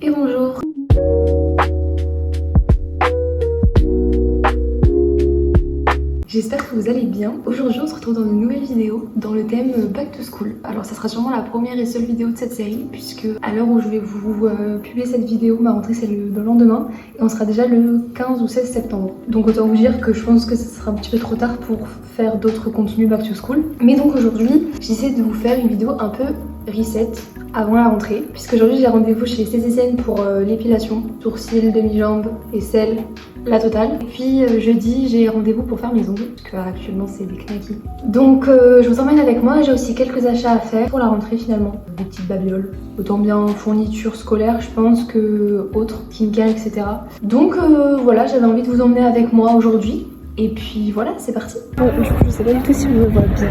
Et bonjour. J'espère que vous allez bien. Aujourd'hui on se retrouve dans une nouvelle vidéo dans le thème Back to School. Alors ça sera sûrement la première et seule vidéo de cette série puisque à l'heure où je vais vous publier cette vidéo, ma rentrée c'est le lendemain et on sera déjà le 15 ou 16 septembre. Donc autant vous dire que je pense que ce sera un petit peu trop tard pour faire d'autres contenus Back to School. Mais donc aujourd'hui j'essaie de vous faire une vidéo un peu reset avant la rentrée puisque aujourd'hui j'ai rendez-vous chez l'esthéticienne pour l'épilation, sourcils, demi-jambes, aisselles, la totale. Et puis jeudi j'ai rendez-vous pour faire mes ongles parce que actuellement c'est des knackis. Donc je vous emmène avec moi, j'ai aussi quelques achats à faire pour la rentrée finalement. Des petites babioles, autant bien fourniture scolaire je pense que autres, skincare etc. Donc voilà, j'avais envie de vous emmener avec moi aujourd'hui. Et puis voilà, c'est parti. Bon, du coup, je sais pas du tout si vous me voyez bien.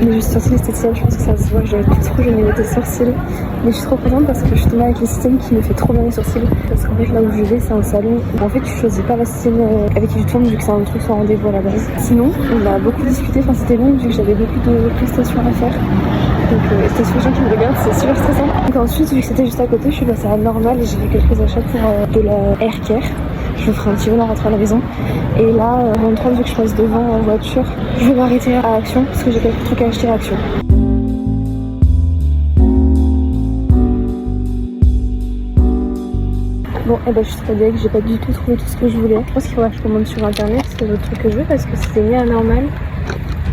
Mais je suis sortie de l'esthéticienne, je pense que ça se voit. J'avais plus trop jamais des sourcils. Mais je suis trop contente parce que je suis tombée avec l'esthéticienne qui me fait trop bien les sourcils. Parce qu'en fait, là où je vais, c'est un salon où en fait, tu choisis pas l'esthéticienne avec qui tu tournes vu que c'est un truc sans rendez-vous à la base. Sinon, on a beaucoup discuté, enfin c'était long vu que j'avais beaucoup de prestations à faire. Donc, c'était les gens qui me regardent, c'est super stressant. Donc, ensuite, vu que c'était juste à côté, je suis passée à Normal et j'ai fait quelques achats pour de la hair care. Je me ferai un petit vol en rentrant à la maison. Et là, en rentrant, vu que je passe devant en voiture, je vais m'arrêter à Action parce que j'ai quelques trucs à acheter à Action. Bon, et ben je suis trop deg, j'ai pas du tout trouvé tout ce que je voulais. Je pense qu'il faudra que je commande sur internet, c'est le truc que je veux parce que c'était mis à Normal,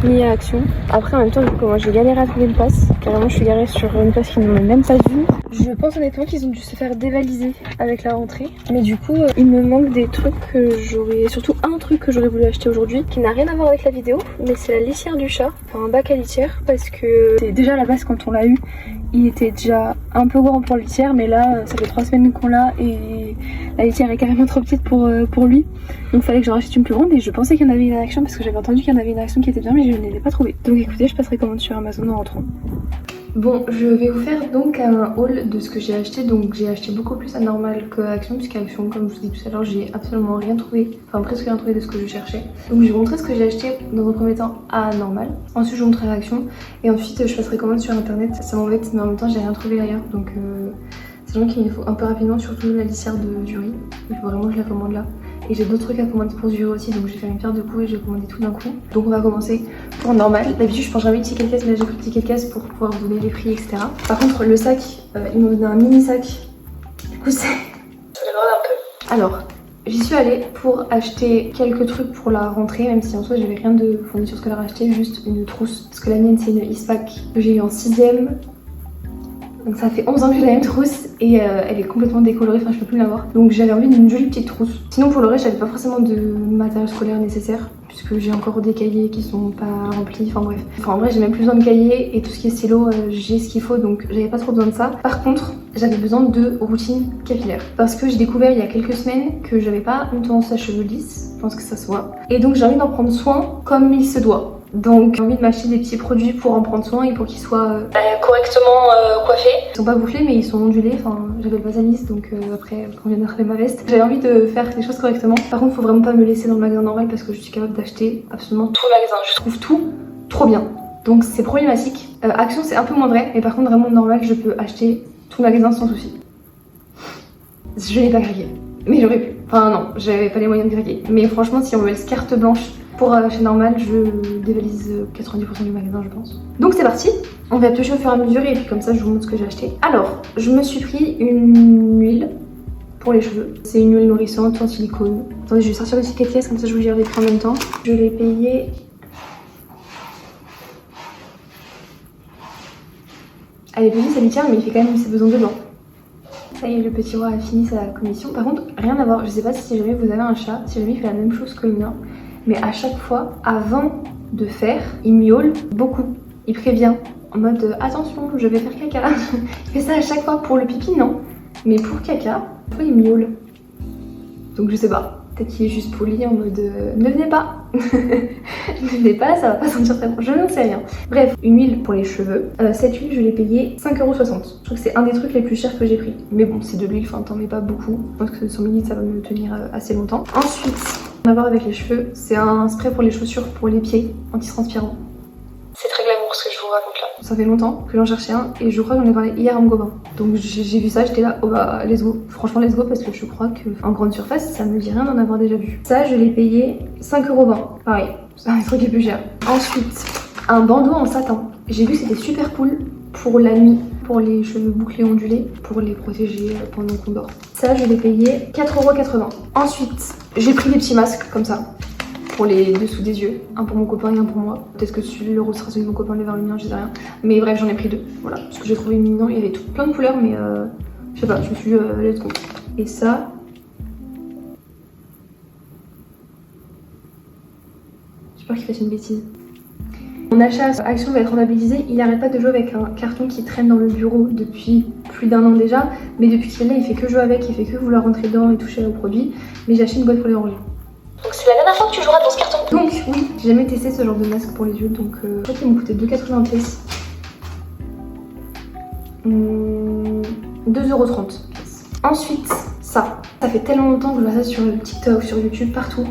mis à Action. Après, en même temps, vu comment j'ai galéré à trouver une place, carrément, je suis garée sur une place qu'ils n'ont même pas vue. Je pense honnêtement qu'ils ont dû se faire dévaliser avec la rentrée. Mais du coup, il me manque des trucs que j'aurais... Surtout un truc que j'aurais voulu acheter aujourd'hui, qui n'a rien à voir avec la vidéo, mais c'est la litière du chat. Enfin, un bac à litière, parce que c'est déjà à la base quand on l'a eu, il était déjà un peu grand pour la litière, mais là, ça fait 3 semaines qu'on l'a et la litière est carrément trop petite pour lui. Donc il fallait que j'en rachète une plus grande et je pensais qu'il y en avait une Action parce que j'avais entendu qu'il y en avait une Action qui était bien, mais je ne l'ai pas trouvée. Donc écoutez, je passerai commande sur Amazon en rentrant. Bon, je vais vous faire donc un haul de ce que j'ai acheté. Donc j'ai acheté beaucoup plus à Normal qu'à Action, puisqu'à Action, comme je vous dis tout à l'heure, j'ai absolument rien trouvé, enfin presque rien trouvé de ce que je cherchais. Donc je vais vous montrer ce que j'ai acheté dans un premier temps à Normal. Ensuite je vous montrerai à Action et ensuite je passerai commande sur internet. Ça m'embête, mais en même temps j'ai rien trouvé ailleurs. Donc c'est vrai qu'il me faut un peu rapidement, surtout la litière du riz. Il faut vraiment que je la commande là. Et j'ai d'autres trucs à commander pour du riz aussi, donc je vais faire une pierre de coups et je vais commander tout d'un coup. Donc on va commencer pour Normal. D'habitude je prends jamais de ticket caisse, mais là j'ai pris le ticket caisse pour pouvoir vous donner les prix, etc. Par contre le sac, ils m'ont donné un mini sac. Du coup c'est... ça dégrade un peu. Alors, j'y suis allée pour acheter quelques trucs pour la rentrée, même si en soi j'avais rien de fourniture scolaire à acheter, juste une trousse. Parce que la mienne c'est une Eastpak que j'ai eu en 6ème. Donc ça fait 11 ans que j'ai la même trousse et elle est complètement décolorée, enfin je peux plus l'avoir. Donc j'avais envie d'une jolie petite trousse. Sinon pour le reste j'avais pas forcément de matériel scolaire nécessaire puisque j'ai encore des cahiers qui sont pas remplis, enfin bref. Enfin en vrai j'ai même plus besoin de cahiers et tout ce qui est stylo j'ai ce qu'il faut, donc j'avais pas trop besoin de ça. Par contre j'avais besoin de routine capillaire parce que j'ai découvert il y a quelques semaines que j'avais pas une tendance à cheveux lisses, je pense que ça se voit. Et donc j'ai envie d'en prendre soin comme il se doit. Donc j'ai envie de m'acheter des petits produits pour en prendre soin et pour qu'ils soient correctement coiffés. Ils sont pas boufflés mais ils sont ondulés, enfin j'avais le Vasalis donc après quand vient d'arriver ma veste. J'avais envie de faire les choses correctement. Par contre faut vraiment pas me laisser dans le magasin Normal parce que je suis capable d'acheter absolument tout le magasin. Je trouve tout trop bien. Donc c'est problématique. Action c'est un peu moins vrai mais par contre vraiment Normal je peux acheter tout le magasin sans souci. Je n'ai pas craqué. Mais j'aurais pu. Enfin non, j'avais pas les moyens de craquer. Mais franchement si on me laisse carte blanche pour chez Normal, je dévalise 90% du magasin je pense. Donc c'est parti, on va piocher au fur et à mesure et puis comme ça je vous montre ce que j'ai acheté. Alors, je me suis pris une huile pour les cheveux. C'est une huile nourrissante en silicone. Attendez, je vais sortir le ticket de caisse comme ça je vous gère les prix en même temps. Je l'ai payé... Elle est petite, ça lui tient, mais il fait quand même ses besoins dedans. Ça y est, le petit roi a fini sa commission. Par contre, rien à voir, je sais pas si jamais vous avez un chat, si jamais il fait la même chose que le mien. Mais à chaque fois, avant de faire, il miaule beaucoup. Il prévient en mode attention, je vais faire caca. Il fait ça à chaque fois. Pour le pipi, non. Mais pour caca, des fois il miaule. Donc je sais pas. Peut-être qu'il est juste poli en mode ne venez pas. Ne venez pas, ça va pas sentir très bon. Je n'en sais rien. Bref, une huile pour les cheveux. Cette huile, je l'ai payée 5,60 €. Je trouve que c'est un des trucs les plus chers que j'ai pris. Mais bon, c'est de l'huile, enfin t'en mets pas beaucoup. Je pense que 100 ml ça va me tenir assez longtemps. Ensuite, à voir avec les cheveux, c'est un spray pour les chaussures, pour les pieds, anti-transpirant. C'est très glamour ce que je vous raconte là. ça fait longtemps que j'en cherchais un et je crois que j'en ai parlé hier à mon copain. Donc j'ai vu ça, j'étais là, oh bah let's go. Franchement let's go parce que je crois qu'en grande surface ça me dit rien d'en avoir déjà vu. Ça je l'ai payé 5,20€. Pareil, c'est un truc qui est plus cher. Ensuite, un bandeau en satin. J'ai vu que c'était super cool pour la nuit, pour les cheveux bouclés ondulés, pour les protéger pendant qu'on dort. Ça je l'ai payé 4,80€. Ensuite, j'ai pris des petits masques comme ça. Pour les dessous des yeux, un pour mon copain et un pour moi. Peut-être que le rose sera celui de mon copain, le vert le mien, je sais rien. Mais bref, j'en ai pris deux, voilà. Parce que j'ai trouvé mignon, il y avait plein de couleurs, mais je sais pas, je me suis dit let's go. Et ça... J'ai peur qu'il fasse une bêtise. Mon achat Action va être rentabilisé, il n'arrête pas de jouer avec un carton qui traîne dans le bureau depuis plus d'1 an déjà. Mais depuis qu'il est là, il fait que jouer avec, il fait que vouloir rentrer dedans et toucher au produit. Mais j'ai acheté une boîte pour les ranger. Donc c'est la dernière fois que tu joueras dans ce carton. Donc oui, j'ai jamais testé ce genre de masque pour les yeux, donc je crois qu'ils m'ont coûté 2,90 €. 2,30 €. Ensuite, ça fait tellement longtemps que je vois ça sur TikTok, sur YouTube, partout.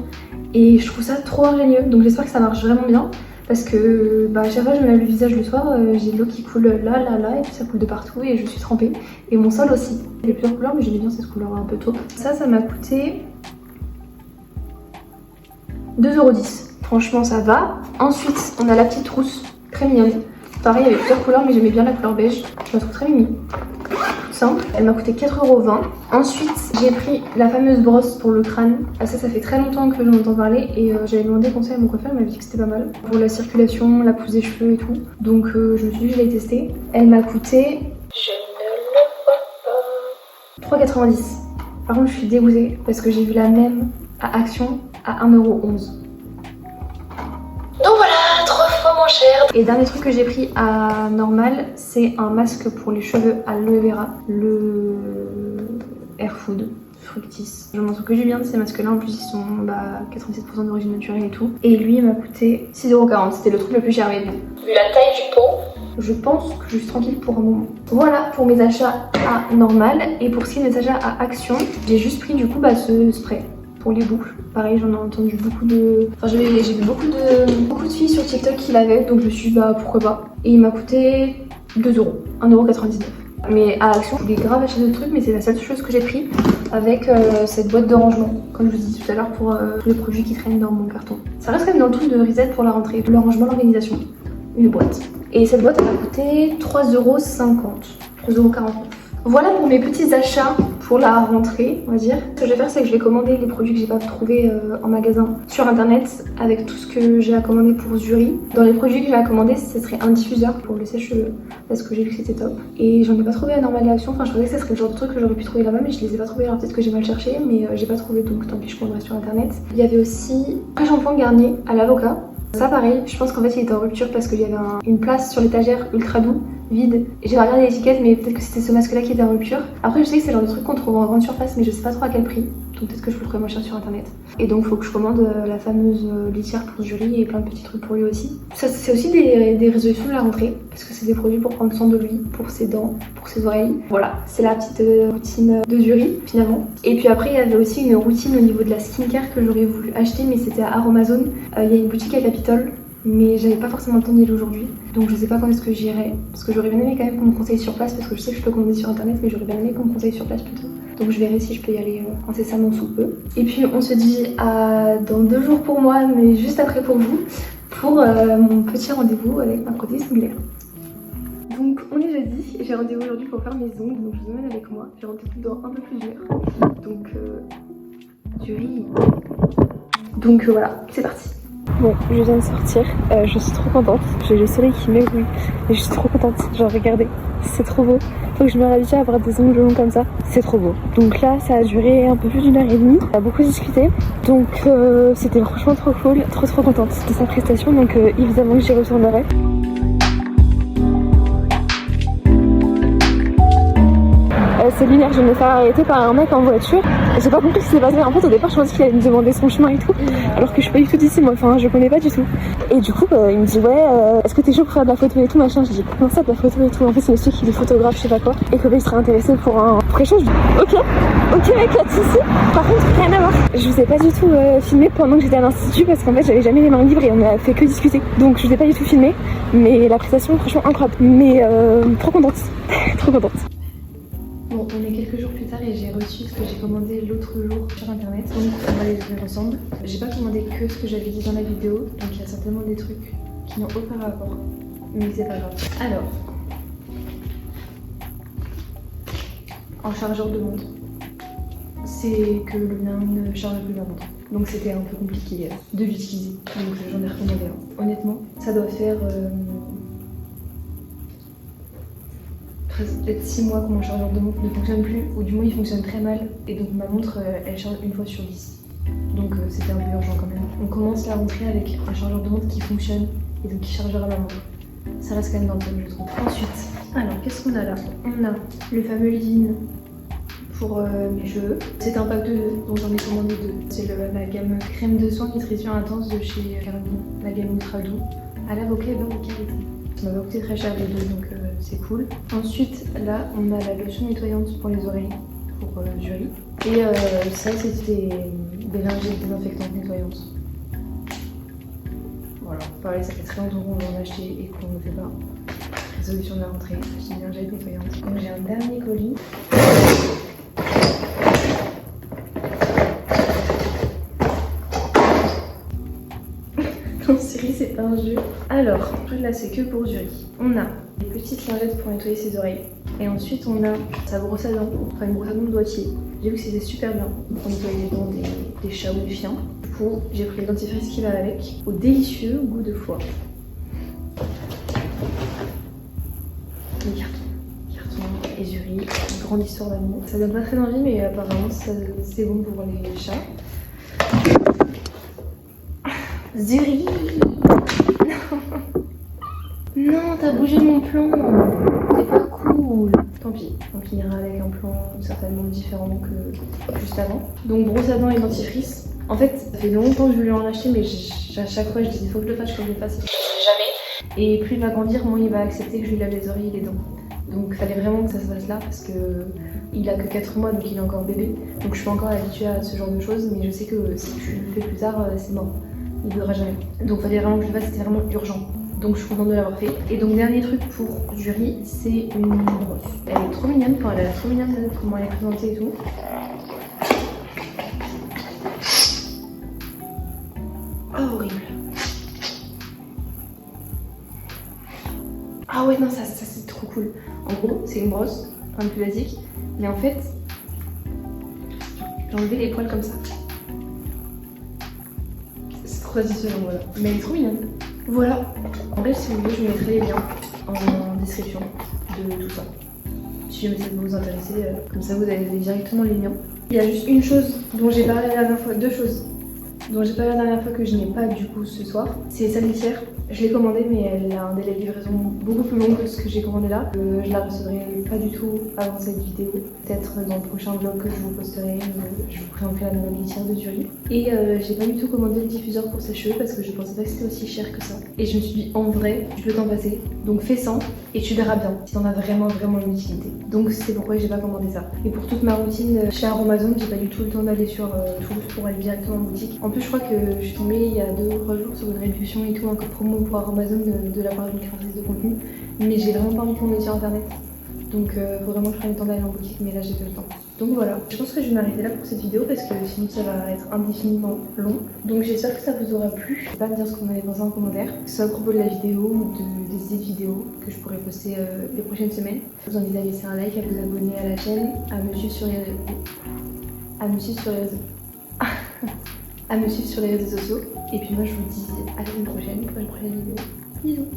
Et je trouve ça trop ingénieux, donc j'espère que ça marche vraiment bien. Parce que à chaque fois que je me lave le visage le soir, j'ai de l'eau qui coule là, et puis ça coule de partout et je suis trempée. Et mon sol aussi. Il y a plusieurs couleurs, mais j'aimais bien cette couleur un peu taupe. Ça m'a coûté 2,10 €. Franchement ça va. Ensuite on a la petite trousse, très mignonne. Pareil il y avait plusieurs couleurs mais j'aimais bien la couleur beige. Je la trouve très mimi. Simple. Elle m'a coûté 4,20 €. Ensuite j'ai pris la fameuse brosse pour le crâne. Ah, ça fait très longtemps que j'en entends parler et j'avais demandé conseil à mon coiffeur, il m'avait dit que c'était pas mal. Pour la circulation, la pousse des cheveux et tout. Donc je me suis dit je l'ai testée. Elle m'a coûté... Je ne le vois pas. 3,90 €. Par contre je suis dégoûtée parce que j'ai vu la même à Action à 1,11 €. Donc voilà, 3 fois moins cher. Et dernier truc que j'ai pris à Normal, c'est un masque pour les cheveux aloe vera, le Air Food Fructis. Je m'en trouve que du bien de ces masques là, en plus ils sont 97% d'origine naturelle et tout. Et lui il m'a coûté 6,40 €, c'était le truc le plus cher mais bon. Vu la taille du pot, je pense que je suis tranquille pour un moment. Voilà pour mes achats à Normal. Et pour ce qui est des achats à Action, j'ai juste pris du coup ce spray pour les boucles. Pareil, j'en ai entendu beaucoup de... Enfin, j'ai vu beaucoup de filles sur TikTok qui l'avaient, donc je me suis dit pourquoi pas. Et il m'a coûté 2 €, 1,99 €. Mais à Action, je voulais grave acheter d'autres trucs, mais c'est la seule chose que j'ai pris avec cette boîte de rangement, comme je vous disais tout à l'heure, pour tous les produits qui traînent dans mon carton. Ça reste quand même dans le truc de reset pour la rentrée, le rangement, l'organisation, une boîte. Et cette boîte elle m'a coûté 3,50 €, 3,49 €. Voilà pour mes petits achats pour la rentrée, on va dire. Ce que je vais faire, c'est que je vais commander les produits que j'ai pas trouvé en magasin sur internet avec tout ce que j'ai à commander pour Zuri. Dans les produits que j'ai à commander, ce serait un diffuseur pour le sèche-cheveux parce que j'ai vu que c'était top. Et j'en ai pas trouvé à Normal et Action. Enfin, je pensais que ça serait le genre de truc que j'aurais pu trouver là-bas, mais je les ai pas trouvés. Alors peut-être que j'ai mal cherché, mais j'ai pas trouvé, donc tant pis, je commanderai sur internet. Il y avait aussi un shampoing Garnier à l'avocat. Ça pareil, je pense qu'en fait il était en rupture parce qu'il y avait une place sur l'étagère ultra doux, vide. J'ai regardé l'étiquette mais peut-être que c'était ce masque là qui était en rupture. Après je sais que c'est le genre de truc qu'on trouve en grande surface mais je sais pas trop à quel prix. Donc peut-être que je le trouverai moins cher sur internet. Et donc faut que je commande la fameuse litière pour Julie et plein de petits trucs pour lui aussi. Ça c'est aussi des résolutions de la rentrée parce que c'est des produits pour prendre soin de lui, pour ses dents, pour ses oreilles. Voilà, c'est la petite routine de Julie finalement. Et puis après il y avait aussi une routine au niveau de la skincare que j'aurais voulu acheter mais c'était à Aromazone. Il y a une boutique à Capitole mais j'avais pas forcément le temps d'y aller aujourd'hui. Donc je sais pas quand est-ce que j'irai parce que j'aurais bien aimé quand même qu'on me conseille sur place parce que je sais que je peux commander sur internet mais j'aurais bien aimé qu'on me conseille sur place plutôt. Donc je verrai si je peux y aller incessamment sous peu. Et puis on se dit à dans 2 jours pour moi mais juste après pour vous pour mon petit rendez-vous avec ma prothèse ongulaire. Donc on est jeudi, j'ai rendez-vous aujourd'hui pour faire mes ongles donc je vous emmène avec moi. J'ai rendez-vous dans un peu plus d'une heure. Donc Julie. Donc voilà, c'est parti. Bon, je viens de sortir, je suis trop contente. J'ai le soleil qui m'éblouit et je suis trop contente. Genre regardez, c'est trop beau. Faut que je me réhabitue à avoir des ongles longs comme ça, c'est trop beau. Donc là, ça a duré un peu plus d'1 heure et demie. On a beaucoup discuté, donc c'était franchement trop cool, trop contente de sa prestation. Donc évidemment que j'y retournerai. ces lumières, je vais me faire arrêter par un mec en voiture. J'ai pas compris ce qui s'est passé. En fait, au départ, je pensais qu'il allait me demander son chemin et tout, alors que je suis pas du tout d'ici, moi. Enfin, je connais pas du tout. Et du coup, il me dit ouais, est-ce que t'es chaud pour faire de la photo et tout, machin. Je dis comment ça, de la photo et tout. En fait, c'est monsieur qui est photographe, je sais pas quoi, et que il serait intéressé pour quelque chose. Je dis ok mec, pas de soucis. Par contre, rien à voir. Je vous ai pas du tout filmé pendant que j'étais à l'institut parce qu'en fait, j'avais jamais les mains libres et on a fait que discuter. Donc, je vous ai pas du tout filmé, mais la prestation, franchement, incroyable. Mais trop contente, trop contente. Bon, on est quelques jours plus tard et j'ai reçu ce que j'ai commandé l'autre jour sur internet. Donc on va les ouvrir ensemble. J'ai pas commandé que ce que j'avais dit dans la vidéo, donc il y a certainement des trucs qui n'ont aucun rapport. Mais c'est pas grave. Alors, en chargeur de montre, c'est que le mien ne charge plus la montre. Donc c'était un peu compliqué de l'utiliser. Donc j'en ai recommandé un. Honnêtement, ça doit faire peut-être 6 mois que mon chargeur de montre ne fonctionne plus, ou du moins il fonctionne très mal, et donc ma montre elle charge une fois sur 10. Donc c'était un peu urgent quand même. On commence la rentrée avec un chargeur de montre qui fonctionne et donc qui chargera ma montre. Ça reste quand même dans le thème, je trouve. Ensuite, alors qu'est-ce qu'on a là? On a le fameux leave-in pour mes cheveux. C'est un pack de 2, donc j'en ai commandé 2. C'est la gamme crème de soin nutrition intense de chez Caroline, la gamme ultra doux, à l'avocat et beurre de karité. Ça m'a coûté très cher les deux, donc c'est cool. Ensuite, là, on a la lotion nettoyante pour les oreilles, pour Jury. Et ça, c'était des lingettes désinfectantes nettoyantes. Voilà, pareil, ça fait très longtemps qu'on veut en acheter et qu'on ne le fait pas. Résolution de la rentrée, acheter des lingettes nettoyantes. Donc j'ai un dernier colis. En série, c'est pas un jeu. Alors, là, c'est que pour Jury. On a des petites lingettes pour nettoyer ses oreilles. Et ensuite, on a sa brosse à dents, enfin une brosse à dents de doigtier. J'ai vu que c'était super bien pour nettoyer les dents des chats ou des chiens. Du coup, j'ai pris le dentifrice qui va avec, au délicieux goût de foie. Les cartons et Jury, une grande histoire d'amour. Ça donne pas très envie, mais apparemment, c'est bon pour les chats. Jury! Non, t'as bougé mon plan! C'est pas cool! Tant pis, on finira avec un plan certainement différent que juste avant. Donc brosse à dents et dentifrice. En fait, ça fait longtemps que je voulais en acheter, mais à chaque fois je dis il faut que je le fasse, et je le fasse. Jamais. Et plus il va grandir, moins il va accepter que je lui lave les oreilles et les dents. Donc il fallait vraiment que ça se fasse là parce que il a que 4 mois, donc il est encore bébé. Donc je suis pas encore habituée à ce genre de choses, mais je sais que si je le fais plus tard, c'est mort. Il ne voudra jamais. Donc fallait vraiment que je le fasse, c'était vraiment urgent. Donc je suis contente de l'avoir fait. Et donc dernier truc pour Jury, c'est une brosse. Elle est trop mignonne, enfin elle a l'air trop mignonne comment elle est présentée et tout. Oh horrible. Ah ouais non ça c'est trop cool. En gros c'est une brosse, un peu basique, mais en fait j'ai enlevé les poils comme ça. Voilà. Mais elle est trop mignonne. Voilà. En vrai, si vous voulez, je vous mettrai les liens en description de tout ça. Si jamais ça peut vous intéresser, comme ça vous avez directement les liens. Il y a juste une chose dont j'ai parlé la dernière fois, deux choses dont j'ai parlé la dernière fois que je n'ai pas du coup ce soir. C'est sa litière. Je l'ai commandée, mais elle a un délai de livraison beaucoup plus long que ce que j'ai commandé là. Je la recevrai pas du tout avant cette vidéo. Peut-être dans le prochain vlog que je vous posterai, je vous présenterai la nouvelle litière de Jury. Et j'ai pas du tout commandé le diffuseur pour ses cheveux parce que je pensais pas que c'était aussi cher que ça. Et je me suis dit en vrai, tu peux t'en passer. Donc fais 100 et tu verras bien si t'en as vraiment une utilité. Donc c'est pourquoi j'ai pas commandé ça. Et pour toute ma routine chez Aromazone, j'ai pas du tout le temps d'aller sur Toulouse pour aller directement en boutique. En plus, je crois que je suis tombée il y a 2 ou 3 jours sur une réduction et tout, un code promo pour Aromazone de la part d'une créatrice de contenu. Mais j'ai vraiment pas envie de tomber sur internet. Donc faut vraiment que je prenne le temps d'aller en boutique, mais là j'ai pas le temps. Donc voilà, je pense que je vais m'arrêter là pour cette vidéo parce que sinon ça va être indéfiniment long. Donc j'espère que ça vous aura plu. N'hésitez pas à me dire ce que vous en avez pensé en commentaire, que ce soit à propos de la vidéo ou des idées de vidéos que je pourrais poster les prochaines semaines. Je vous invite à laisser un like, à vous abonner à la chaîne, à me suivre sur les réseaux sociaux. Et puis moi je vous dis à la semaine prochaine pour une prochaine vidéo. Bisous.